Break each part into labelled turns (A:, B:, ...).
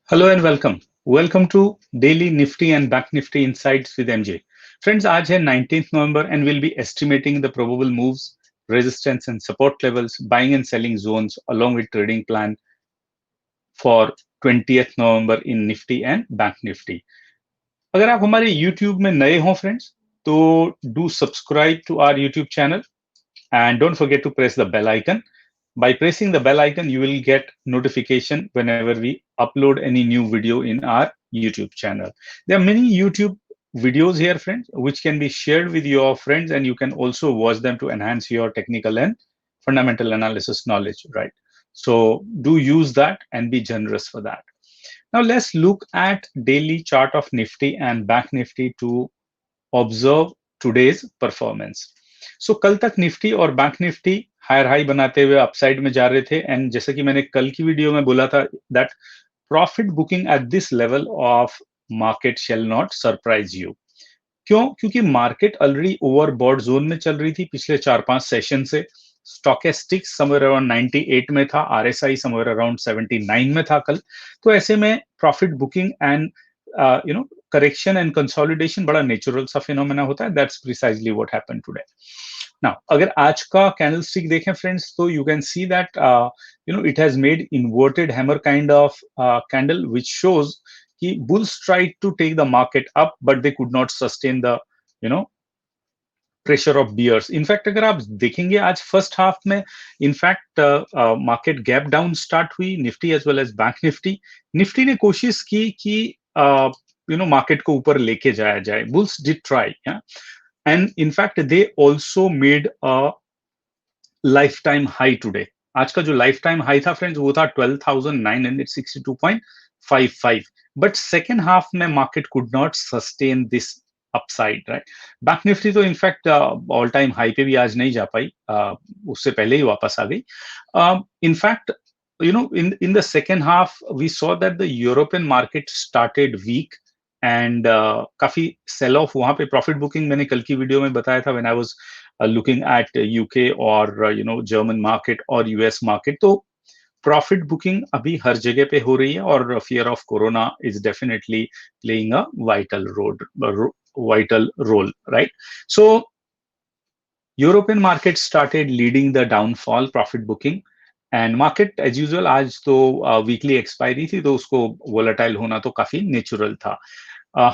A: Hello and welcome welcome to daily Nifty and bank Nifty insights with MJ. Friends, आज है 19th November and will be estimating the probable moves, resistance and support levels, buying and selling zones along with trading plan for 20th November in Nifty and bank Nifty. अगर आप हमारे YouTube में नए हो friends, तो do subscribe to our YouTube channel and don't forget to press the bell icon. By pressing the bell icon, you will get notification whenever we upload any new video in our YouTube channel. There are many YouTube videos here, friends, which can be shared with your friends, and you can also watch them to enhance your technical and fundamental analysis knowledge, right? So do use that and be generous for that. Now let's look at daily chart of Nifty and Bank Nifty to observe today's performance. So कल तक Nifty और Bank Nifty higher high बनाते हुए upside में जा रहे थे, and जैसे कि मैंने कल की वीडियो में बोला था that profit booking at this level of market shall not surprise you. क्यों? क्योंकि मार्केट ऑलरेडी ओवरबॉट जोन में चल रही थी पिछले 4-5 सेशन से। स्टॉकेस्टिक्स समवेयर अराउंड 98 में था, आरएसआई समवेयर अराउंड 79 में था कल। तो ऐसे में profit booking and correction and consolidation बड़ा नेचुरल सा फिनोमेना होता है। That's precisely what happened today. Now अगर आज का कैंडल स्टिक देखें फ्रेंड्स, तो you can see that it has made inverted hammer kind of candle which shows कि bulls tried to take the market up but they could not sustain the you know pressure of bears. In fact अगर आप देखेंगे आज first half में in fact market gap down start हुई, Nifty as well as Bank Nifty. Nifty ने कोशिश की कि मार्केट को ऊपर लेके जाया जाए। Bulls did try, and in fact they also made a life time high today. आज का जो लाइफ टाइम हाई था फ्रेंड्स, वो था 12,962.55, बट सेकेंड हाफ में market could not sustain this upside, right. Bank Nifty तो इनफैक्ट ऑल टाइम हाई पे भी आज नहीं जा पाई, उससे पहले ही वापस आ गई। In fact in the second half we saw that the European market started weak and काफी सेल ऑफ वहां पे। प्रॉफिट बुकिंग मैंने कल की वीडियो में बताया था when I was looking at UK और जर्मन मार्केट और यूएस मार्केट। तो प्रॉफिट बुकिंग अभी हर जगह पे हो रही है और fear of corona is definitely playing a vital role, right. So European market started leading the downfall profit booking, and market as usual आज तो वीकली एक्सपायरी थी, तो उसको वोलेटाइल होना तो काफी नेचुरल था।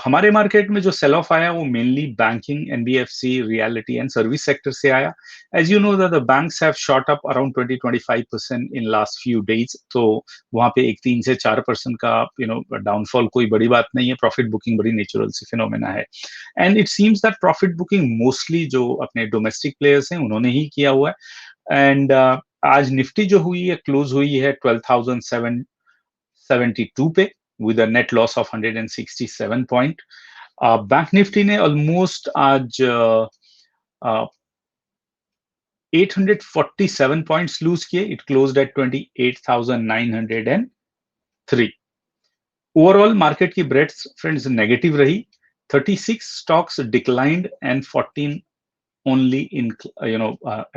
A: हमारे मार्केट में जो सेल ऑफ आया वो mainly banking, NBFC, realty and service sector से आया। As you know that the banks have shot up around 20-25% in last few days. तो वहां पे एक 3 से 4% का डाउनफॉल कोई बड़ी बात नहीं है। प्रॉफिट बुकिंग बड़ी नेचुरल सी फिनोमेना है, and it seems that profit booking mostly जो अपने डोमेस्टिक प्लेयर्स हैं उन्होंने ही किया हुआ है। एंड आज निफ्टी जो हुई है, क्लोज हुई है 12,772 पे with a net loss of 167 point. Bank Nifty ने ऑलमोस्ट आज 847 पॉइंट्स लूज किए। It closed eight 28,903। Overall market की ब्रेड्थ फ्रेंड्स नेगेटिव रही। 36 stocks declined and 14 only in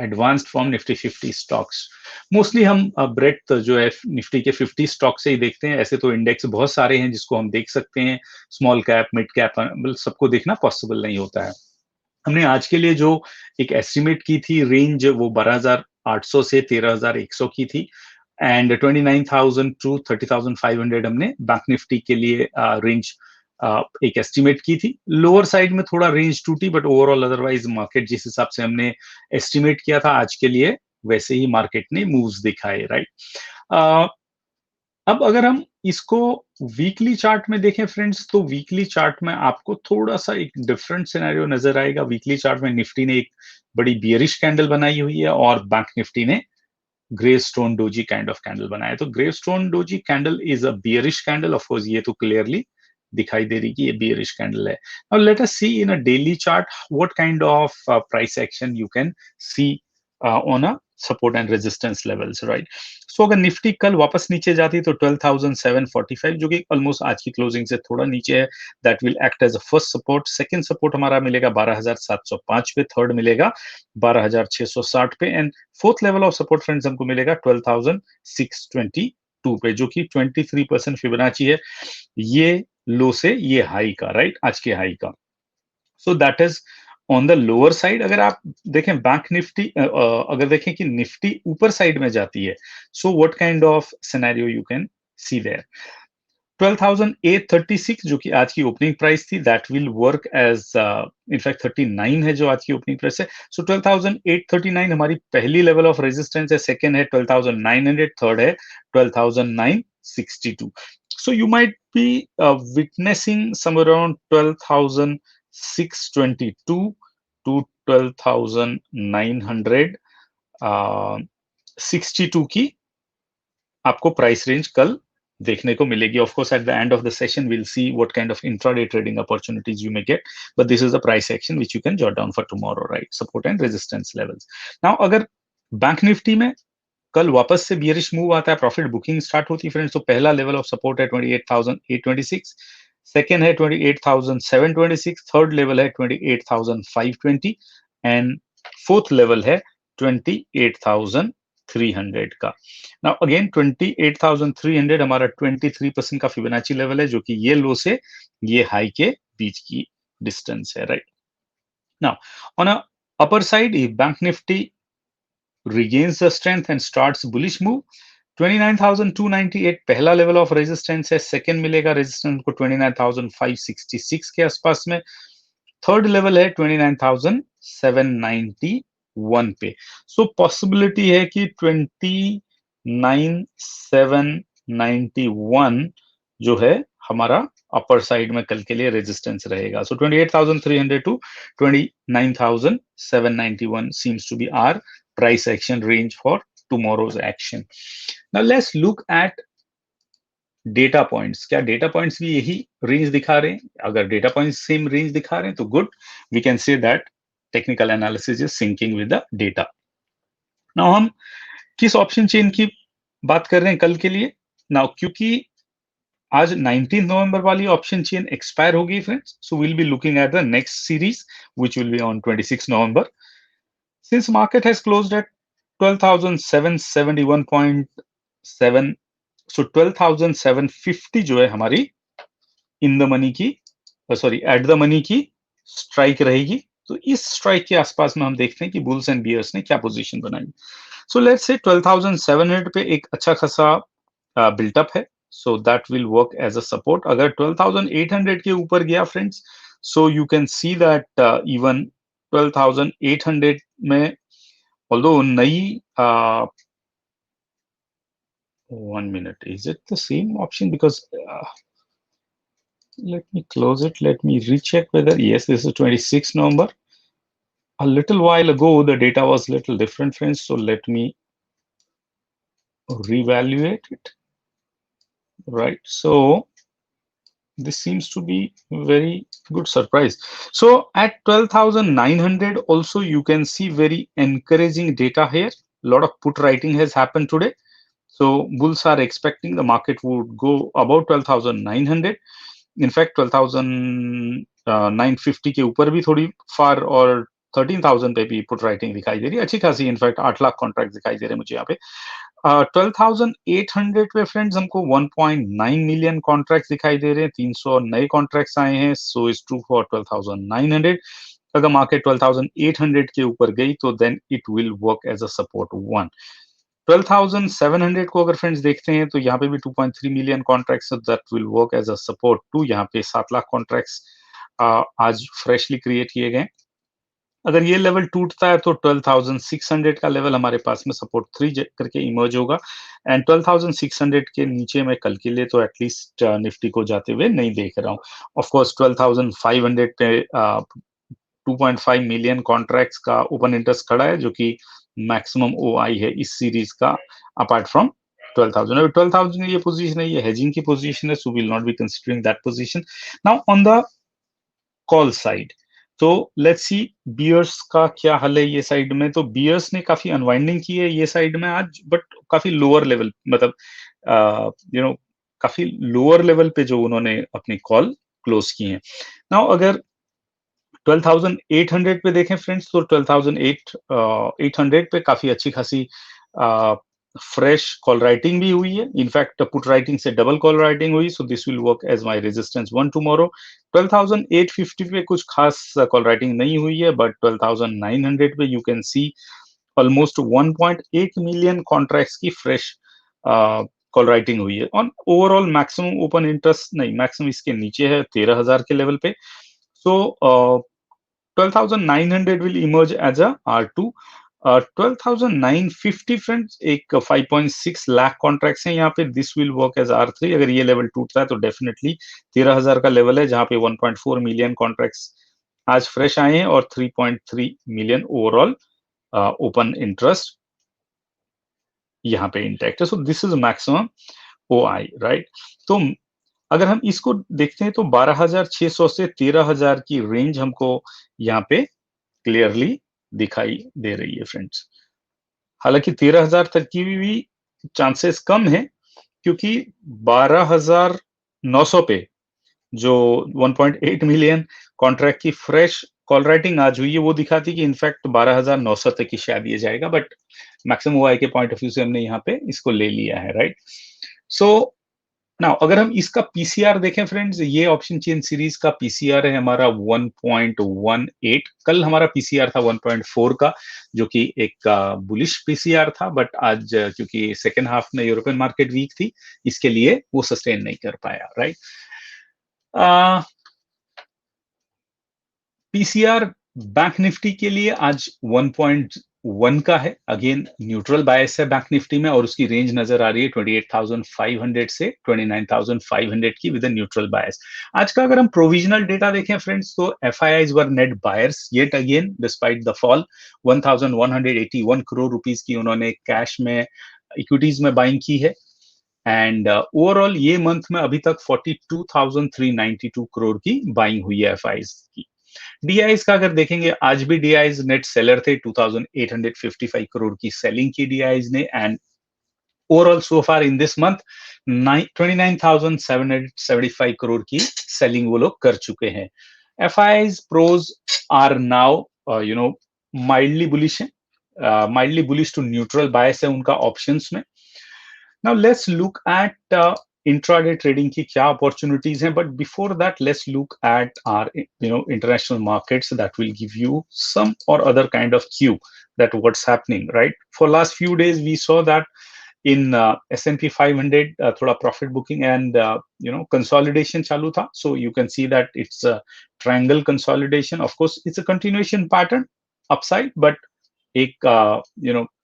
A: advanced form Nifty 50 stocks. Mostly हम ब्रेथ जो है निफ्टी के 50 stock से ही देखते हैं। ऐसे तो इंडेक्स बहुत सारे हैं जिसको हम देख सकते हैं, स्मॉल कैप, मिड कैप, सबको देखना पॉसिबल नहीं होता है। हमने आज के लिए जो एक एस्टिमेट की थी रेंज, वो 12,800 से 13,100 की थी, एंड 29,000 टू 30,500 हमने बैंक निफ्टी के लिए रेंज एक एस्टिमेट की थी। लोअर साइड में थोड़ा रेंज टूटी, बट ओवरऑल अदरवाइज मार्केट जिस हिसाब से हमने एस्टिमेट किया था आज के लिए, वैसे ही मार्केट ने मूव्स दिखाए, राइट। अब अगर हम इसको वीकली चार्ट में देखें फ्रेंड्स, तो वीकली चार्ट में आपको थोड़ा सा एक डिफरेंट सिनेरियो नजर आएगा। वीकली चार्ट में निफ्टी ने एक बड़ी बियरिश कैंडल बनाई हुई है और बैंक निफ्टी ने gravestone doji kind of candle बनाया। तो gravestone doji candle is a bearish candle. Of course ये तो क्लियरली दिखाई दे रही कि ये बियरिश कैंडल है। Now let us see in a daily chart what kind of price action you can see on a support and resistance levels, right. So अगर Nifty कल वापस नीचे जाती तो 12,745, जो कि ऑलमोस्ट आज की क्लोजिंग से थोड़ा नीचे है, that will act as a first support. Second support हमारा मिलेगा 12,705 पे, थर्ड मिलेगा 12,660 पे, and fourth level of support friends हमको मिलेगा 12,622 2 पे, जो कि 23% फिबोनाची है ये लो से ये हाई का, राइट, आज के हाई का। So that is on the lower side. अगर आप देखें बैंक निफ्टी, अगर देखें कि निफ्टी ऊपर साइड में जाती है, so what kind of scenario you can see there. 12,836 जो कि आज की ओपनिंग प्राइस थी, that will work as, in fact 39 है जो आज की ओपनिंग प्राइस है। सो 12,839 हमारी पहली लेवल ऑफ रेजिस्टेंस है, सेकंड है 12,900, थर्ड है 12,962। So you might be witnessing somewhere around 12,622 to 12,962 की आपको प्राइस रेंज कल देखने को मिलेगी। Of course at the end of the session we'll see what kind of intraday trading opportunities you may get, but this is the price action which you can jot down for tomorrow, right? Support and resistance levels. Now अगर bank Nifty में कल वापस से bearish move आता है, profit booking start होती है friends, तो पहला लेवल ऑफ सपोर्ट है 28,826, सेकेंड है 28,726, थर्ड लेवल है 28,520 एंड फोर्थ लेवल है 28,300 का। नाउ अगेन 28,300 हमारा 23% का फिबोनाची लेवल है, जो कि ये लो से ये हाई के बीच की डिस्टेंस है, right. Now on a upper side, if Bank Nifty regains the strength and starts bullish move, 29,298 पहला लेवल ऑफ रेजिस्टेंस है, सेकंड मिलेगा रेजिस्टेंस को 29,566 के आसपास में, थर्ड लेवल है 29,791 पे। सो पॉसिबिलिटी है कि 29,791 जो है हमारा अपर साइड में कल के लिए रेजिस्टेंस रहेगा। सो 28,300 to 29,791 seems to be our price action range for tomorrow's action. Now let's look at data points. क्या डेटा पॉइंट्स भी यही रेंज दिखा रहे हैं? अगर डेटा पॉइंट्स सेम रेंज दिखा रहे हैं तो good, we can say that technical analysis is syncing with the data. Now हम किस ऑप्शन चेन की बात कर रहे हैं कल के लिए? नाउ क्योंकि आज 19 नवंबर वाली ऑप्शन चेन एक्सपायर हो गई friends, so will be looking at the next series which will be on 26 November. Since market has closed eight 12,771.7, सो 12,750 जो है हमारी इन द मनी की, सॉरी एट द मनी की स्ट्राइक रहेगी। तो इस स्ट्राइक के आसपास में हम देखते हैं कि बुल्स एंड बियर्स ने क्या पोजीशन बनाई। सो लेट्स से 12,700 पे एक अच्छा खासा बिल्टअप है, so that will work as a support. अगर 12,800 के ऊपर गया friends, so you can see that even 12,800 में, ऑल्दो नई, 1 minute, is it the same option? Because let me close it, let me recheck whether, yes, this is 26 November. A little while ago the data was little different friends, so let me reevaluate it, right? So this seems to be very good surprise. So at 12,900 also you can see very encouraging data here. A lot of put writing has happened today, so bulls are expecting the market would go about 12,900. In fact 12,950 के ऊपर भी थोड़ी फार, और 13,000 पे भी put writing दिखाई दे रही है अच्छी खासी। इनफैक्ट 8 लाख कॉन्ट्रैक्ट दिखाई दे रहे हैं मुझे यहाँ पे। 12,800 पे फ्रेंड्स हमको 1.9 मिलियन कॉन्ट्रैक्ट दिखाई दे रहे हैं, 300 नए कॉन्ट्रैक्ट्स आए हैं। So is true for 12,900। अगर मार्केट 12,800 के ऊपर गई तो then it will work as a support 1। 12,700 को अगर फ्रेंड्स देखते हैं तो यहाँ पे भी 2.3 million contracts that will work as a support 2। यहाँ पे 7 लाख कॉन्ट्रैक्ट्स आज फ्रेशली क्रिएट किए गए। अगर ये लेवल टूटता है तो 12,600 का लेवल हमारे पास में सपोर्ट 3 करके इमर्ज होगा, एंड 12,600 के नीचे मैं कल के लिए तो एटलीस्ट निफ्टी को जाते हुए नहीं देख रहा हूँ। ऑफ कोर्स 12,500 पे 2.5 मिलियन कॉन्ट्रैक्ट्स का ओपन इंटरेस्ट खड़ा है, जो कि मैक्सिमम ओआई है इस सीरीज का, अपार्ट फ्रॉम 12,000। अभी 12,000 ये पोजीशन है, ये हेजिंग की पोजीशन है, so will not be considering that position. Now on the call side, तो लेट्स सी बियर्स का क्या हाल है ये साइड में। तो बियर्स ने काफी अनवाइंडिंग की है ये साइड में आज, बट काफी लोअर लेवल, मतलब काफी लोअर लेवल पे जो उन्होंने अपनी कॉल क्लोज की है। नाउ अगर 12,800 पे देखें फ्रेंड्स, तो 12,800 पे काफी अच्छी खासी फ्रेश कॉल राइटिंग भी हुई है, इनफैक्ट पुट राइटिंग से डबल कॉल राइटिंग हुई, so this will work as my resistance 1 tomorrow. 12,850 पे कुछ खास कॉल राइटिंग नहीं हुई है, बट 12,900 पे you can C almost 1.8 million contracts की फ्रेश कॉल राइटिंग हुई है। On overall maximum open interest नहीं, मैक्सिमम इसके नीचे है 13,000 के लेवल पे। सो 12,900 will emerge as a R2. 12,950 friends एक 5.6 लाख कॉन्ट्रैक्ट्स हैं यहाँ पे, this will work as R3। अगर ये लेवल टूटता है तो डेफिनेटली 13,000 का लेवल है, जहाँ पे 1.4 मिलियन कॉन्ट्रैक्ट्स आज फ्रेश आए हैं और 3.3 मिलियन ओवरऑल ओपन इंटरेस्ट यहाँ पे इंटैक्ट है। So this is maximum OI, right. तो अगर हम इसको देखते हैं तो 12,600 से 13,000 की रेंज हमको यहाँ पे क्लियरली दिखाई दे रही है फ्रेंड्स। हालांकि 13,000 तक की भी चांसेस कम है, क्योंकि 12,900 पे जो 1.8 मिलियन कॉन्ट्रैक्ट की फ्रेश कॉल राइटिंग आज हुई है, वो दिखाती कि इनफैक्ट 12,900 तक ही शायद ये जाएगा, बट मैक्सिमम OI के पॉइंट ऑफ व्यू से हमने यहाँ पे इसको ले लिया है, राइट। सो नाउ अगर हम इसका पीसीआर देखें फ्रेंड्स, ये ऑप्शन चेन सीरीज का पीसीआर है हमारा 1.18। कल हमारा पीसीआर था 1.4 का, जो कि एक बुलिश पीसीआर था, बट आज क्योंकि सेकेंड हाफ में यूरोपियन मार्केट वीक थी, इसके लिए वो सस्टेन नहीं कर पाया, राइट। पीसीआर बैंक निफ्टी के लिए आज 1.1 का है। अगेन न्यूट्रल बायस है बैंक निफ्टी में, और उसकी रेंज नजर आ रही है 28,500 से 29,500 की विद न्यूट्रल बायस। आज का अगर हम प्रोविजनल डेटा देखें फ्रेंड्स, तो FIIs were net buyers yet again despite the fall. 1,181 crore rupees की उन्होंने कैश में इक्विटीज में बाइंग की है, एंड ओवरऑल ये मंथ में अभी तक 42,392 करोड़ की बाइंग हुई है एफआईआईज की। डीआईज का अगर देखेंगे, आज भी डीआईज नेट सेलर थे, 2,855 करोड़ की सेलिंग की डीआईज ने, and overall so far in this month 29,775 crore की सेलिंग वो लोग कर चुके हैं। FIIs pros are now mildly bullish है, mildly bullish to neutral bias है उनका ऑप्शंस में। Now let's look at intraday trading की क्या अपॉर्चुनिटीज हैं, but before that let's look at our international markets that will give you some or other kind of cue that what's happening, right? For last few days we saw that in S&P 500 thoda profit booking and consolidation chalu tha, so you can see that it's a triangle consolidation. Of course it's a continuation pattern upside, but एक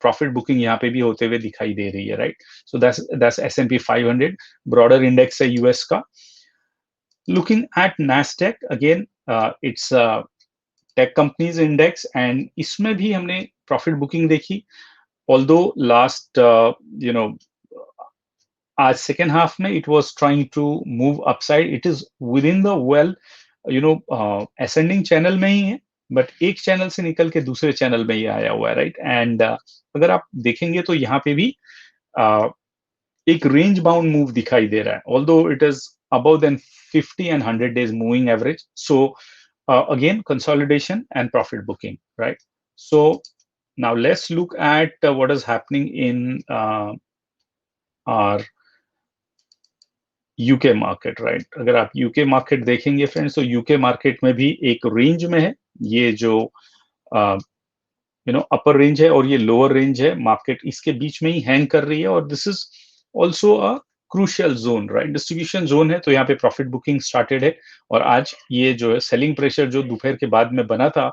A: profit booking यहाँ पे भी होते हुए दिखाई दे रही है, right. So that's S&P 500 broader index है यूएस का। Looking at Nasdaq, again it's tech companies index, and इसमें भी हमने प्रॉफिट बुकिंग देखी, ऑल्दो लास्ट आज सेकेंड हाफ में it was trying to move upside, it is within the well ascending channel में ही है, बट एक चैनल से निकल के दूसरे चैनल में ही आया हुआ है, राइट। एंड अगर आप देखेंगे तो यहाँ पे भी एक रेंज बाउंड मूव दिखाई दे रहा है, although it is above then 50 and 100 days moving average. So again, consolidation and profit booking, right? So now let's look at what is happening in our UK market, right. अगर आप UK market देखेंगे friends, तो UK market में भी एक range में है, ये जो अपर रेंज है और ये लोअर रेंज है, मार्केट इसके बीच में ही हैंग कर रही है, और this is also a crucial zone, right, distribution zone है। तो यहाँ पे प्रॉफिट बुकिंग स्टार्टेड है, और आज ये जो है सेलिंग प्रेशर जो दोपहर के बाद में बना था,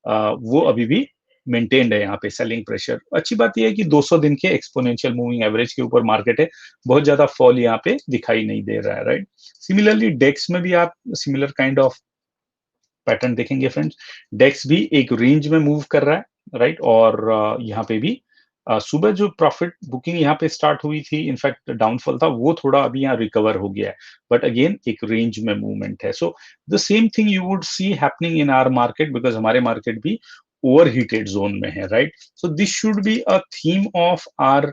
A: वो अभी भी मेंटेन्ड है यहाँ पे सेलिंग प्रेशर। अच्छी बात यह है कि 200 दिन के एक्सपोनेंशियल मूविंग एवरेज के ऊपर मार्केट है, बहुत ज्यादा फॉल यहाँ पे दिखाई नहीं दे रहा है, राइट। सिमिलरली डेक्स में भी आप सिमिलर काइंड ऑफ पैटर्न देखेंगे फ्रेंड्स, डेक्स भी एक रेंज में मूव कर रहा है, राइट। और यहाँ पे भी सुबह जो प्रॉफिट बुकिंग यहाँ पे स्टार्ट हुई थी, इनफैक्ट डाउनफॉल था, वो थोड़ा अभी यहाँ रिकवर हो गया है, बट अगेन एक रेंज में मूवमेंट है। So the same thing you would see happening in our market, because हमारे मार्केट भी ओवरहीटेड जोन में है, right. So this should be a theme of our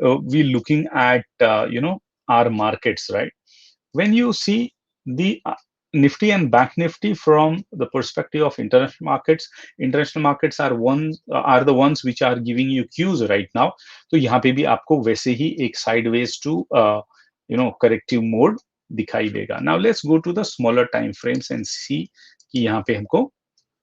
A: we looking at our markets, right? When you see the Nifty and Bank Nifty from the perspective of international markets are the ones which are giving you cues right now. तो यहाँ पे भी आपको वैसे ही एक sideways to corrective mode दिखाई देगा. Now let's go to the smaller time frames and see कि यहाँ पे हमको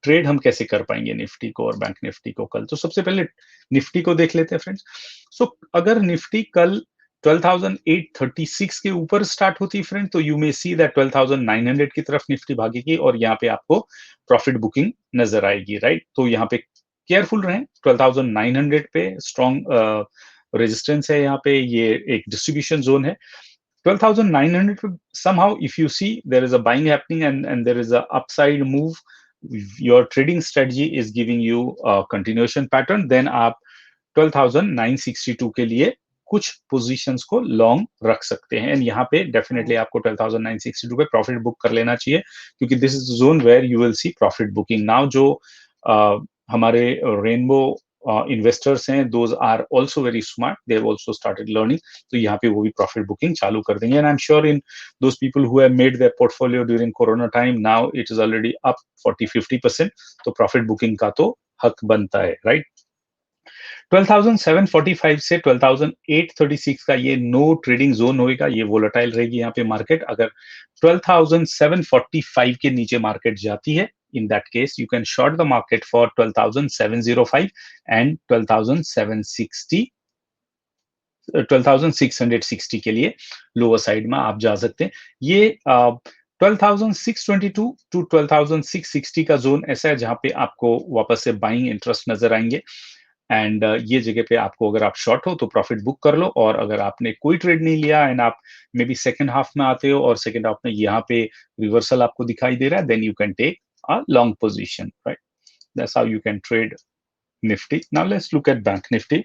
A: ट्रेड हम कैसे कर पाएंगे निफ्टी को और बैंक निफ्टी को कल. तो सबसे पहले निफ्टी को देख लेते हैं फ्रेंड्स. सो अगर निफ्टी कल 12,836 के ऊपर स्टार्ट होती है फ्रेंड, तो यू मे सी दैट 12,900 की तरफ निफ्टी भागेगी और यहाँ पे आपको प्रॉफिट बुकिंग नजर आएगी, राइट. तो यहाँ पे केयरफुल रहें. 12,900 पे स्ट्रॉन्ग रेजिस्टेंस है, यहाँ पे ये एक डिस्ट्रीब्यूशन जोन है. 12,900 somehow if you see there is a buying happening and there is a upside move, your trading strategy is giving you a continuation pattern, then आप 12,962 के लिए कुछ पोजीशंस को लॉन्ग रख सकते हैं. एंड यहाँ पे डेफिनेटली आपको 12,962 पे प्रॉफिट बुक कर लेना चाहिए, क्योंकि this is zone where you will see profit booking. Now जो हमारे रेनबो इन्वेस्टर्स हैं, those are also very smart, they have also started learning. तो यहाँ पे वो भी प्रॉफिट बुकिंग चालू कर देंगे. And I am sure in those people who have made their portfolio during corona time, now it is already up 40-50%. तो profit booking का तो हक बनता है, राइट. 12,745 से 12,836 का ये नो ट्रेडिंग जोन होगा, ये वोलेटाइल रहेगी यहाँ पे मार्केट. अगर 12,745 के नीचे मार्केट जाती है, in that case you can short the market for 12,705 and 12,660 के लिए लोअर साइड में आप जा सकते हैं. ये 12,622 टू 12,660 का जोन ऐसा है जहां पे आपको वापस से बाइंग इंटरेस्ट नजर आएंगे. एंड ये जगह पे आपको, अगर आप शॉर्ट हो तो प्रॉफिट बुक कर लो, और अगर आपने कोई ट्रेड नहीं लिया एंड आप मे बी सेकेंड हाफ में आते हो और सेकेंड हाफ में यहाँ पे रिवर्सल आपको दिखाई दे रहा है, then you can take a long position, right. That's how you can trade Nifty. Now let's look at bank Nifty.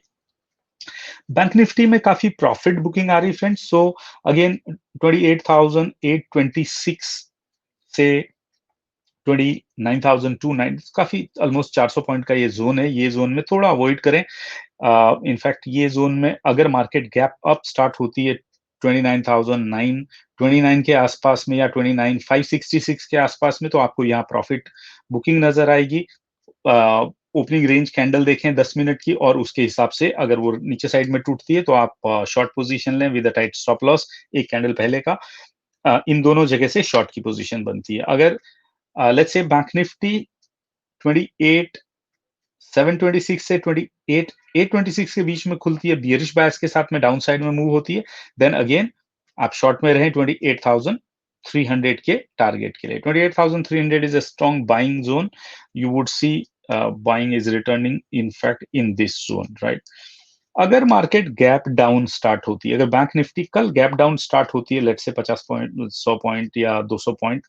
A: Bank Nifty में काफी प्रॉफिट बुकिंग आ रही फ्रेंड्स. सो अगेन 28,826 से 29,029, काफी ऑलमोस्ट 400 पॉइंट का ये जोन है. ये जोन में थोड़ा अवॉइड करें. इनफैक्ट ये जोन में अगर मार्केट गैप अप स्टार्ट होती है 29,029 के आसपास में या 29,566 के आसपास में, तो आपको यहाँ प्रॉफिट बुकिंग नजर आएगी. ओपनिंग रेंज कैंडल देखें 10 मिनट की, और उसके हिसाब से अगर वो नीचे साइड में टूटती है तो आप शॉर्ट पोजीशन लें with a tight stop loss. एक कैंडल पहले का, इन दोनों जगह से शॉर्ट की पोजीशन बनती है. अगर लेट्स से बैंक निफ्टी 28,726 से 28,826 के बीच में खुलती है, बियरिश बायस के साथ में डाउन साइड में मूव होती है, देन अगेन आप शॉर्ट में रहें 28,300 के टारगेट के लिए. 28,300 is a strong buying zone. You would C buying is returning in fact in this zone, right. अगर मार्केट गैप डाउन स्टार्ट होती है, अगर बैंक निफ्टी कल गैप डाउन स्टार्ट होती है, लेट्स से 50 पॉइंट, 100 पॉइंट या 200 पॉइंट,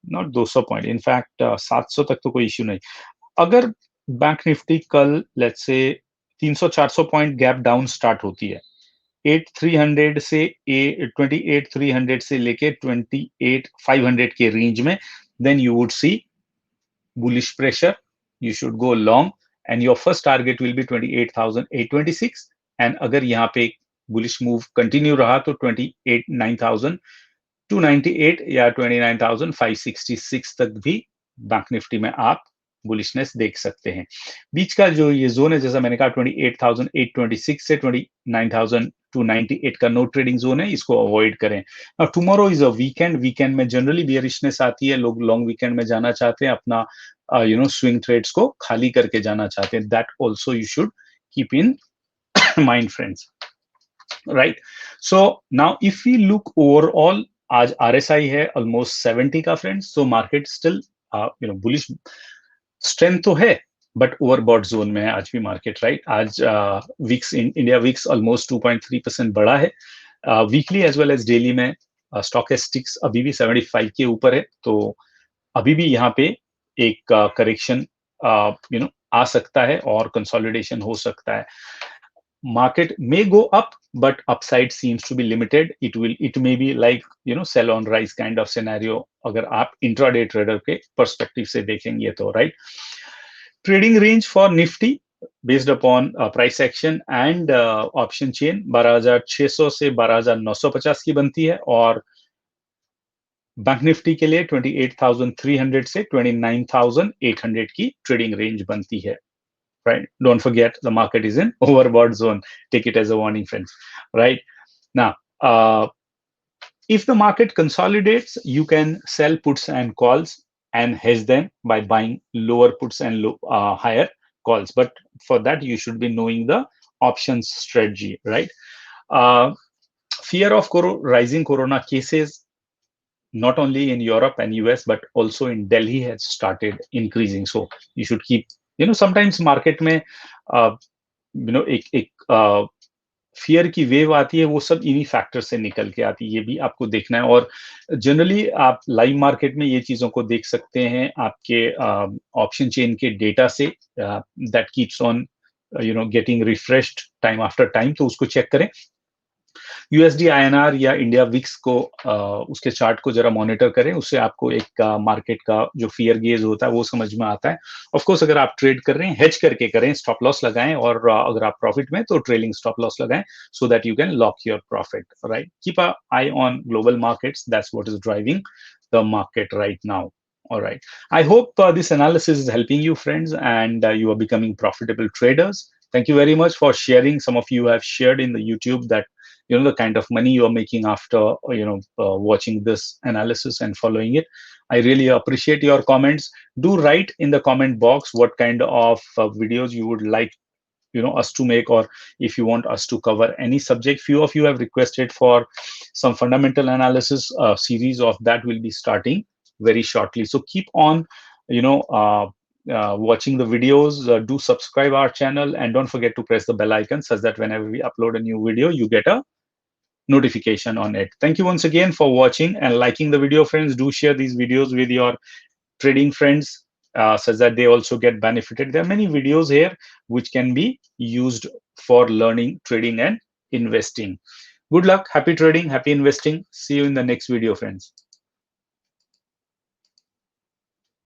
A: नॉट 200 पॉइंट, इनफैक्ट 700 तक तो कोई इश्यू नहीं. अगर बैंक निफ्टी कल let's say 300-400 point gap down start होती है 8,300 से 28,300 से लेके 28,500 के रेंज में, then you would see bullish pressure. You should go long and your first target will be 28,826. and अगर यहाँ पे bullish move continue रहा तो 29,298 या 29,566 तक भी बैंक निफ्टी में आप बुलिशनेस देख सकते हैं. बीच का जो ये जोन है, जैसा मैंने कहा 28,826 से 29,298 का नो ट्रेडिंग जोन है, इसको अवॉइड करें. टुमारो इज अ वीकेंड में जनरली बियरिशनेस आती है, लोग लॉन्ग वीकेंड में जाना चाहते हैं, अपना स्विंग ट्रेड्स को खाली करके जाना चाहते हैं. That also you should keep in mind friends, right. So now if we look overall, आज RSI है ऑलमोस्ट 70 का फ्रेंड्स. So market still bullish strength तो है, बट ओवरबॉट जोन में है आज भी मार्केट, राइट. आज वीक्स इंडिया वीक्स ऑलमोस्ट 2.3% बढ़ा है. Weekly as well as daily में स्टॉकेस्टिक्स अभी भी 75 के ऊपर है. तो अभी भी यहाँ पे एक करेक्शन आ सकता है और कंसोलिडेशन हो सकता है. Market may go up, but upside seems to be limited. It may be like sell on rise kind of scenario. अगर आप intraday trader के perspective से देखेंगे तो, right. Trading range for Nifty based upon price action and option chain 12,600 से 12,950 की बनती है, और बैंक निफ्टी के लिए 28,300 से 29,800 की ट्रेडिंग रेंज बनती है, right? Don't forget the market is in overbought zone. Take it as a warning, friends, right? Now, if the market consolidates, you can sell puts and calls and hedge them by buying lower puts and higher calls. But for that, you should be knowing the options strategy, right? Uh, Fear of rising corona cases, not only in Europe and US, but also in Delhi, has started increasing. So you should keep, sometimes market में, एक fear की wave आती है, वो सब इन्हीं factor से निकल के आती है, ये भी आपको देखना है। और जनरली आप लाइव मार्केट में ये चीजों को देख सकते हैं आपके ऑप्शन चेन के डेटा से, that keeps on getting refreshed time after time, तो उसको चेक करें। यूएसडी आईएनआर या इंडिया विक्स को, उसके चार्ट को जरा मॉनिटर करें, उससे आपको एक मार्केट का जो फियर गेज होता है वो समझ में आता है। ऑफ कोर्स अगर आप ट्रेड कर रहे हैं, हेज करके करें, स्टॉप लॉस लगाएं, और अगर आप प्रॉफिट में तो ट्रेलिंग स्टॉप लॉस लगाएं, so that you can lock your profit, right? Keep a I on global markets, that's what is driving the market right now. All right. I hope this analysis is helping you, friends, and you are becoming profitable traders. Thank you very much for sharing. Some of you have shared in the YouTube that the kind of money you are making after watching this analysis and following it. I really appreciate your comments. Do write in the comment box what kind of videos you would like us to make, or if you want us to cover any subject. Few of you have requested for some fundamental analysis. Series of that will be starting very shortly, so keep on watching the videos. Do subscribe our channel, and don't forget to press the bell icon such that whenever we upload a new video, you get a notification on it. Thank you once again for watching and liking the video, friends. Do share these videos with your trading friends, such that they also get benefited. There are many videos here which can be used for learning, trading, and investing. Good luck, happy trading, happy investing. See you in the next video, friends.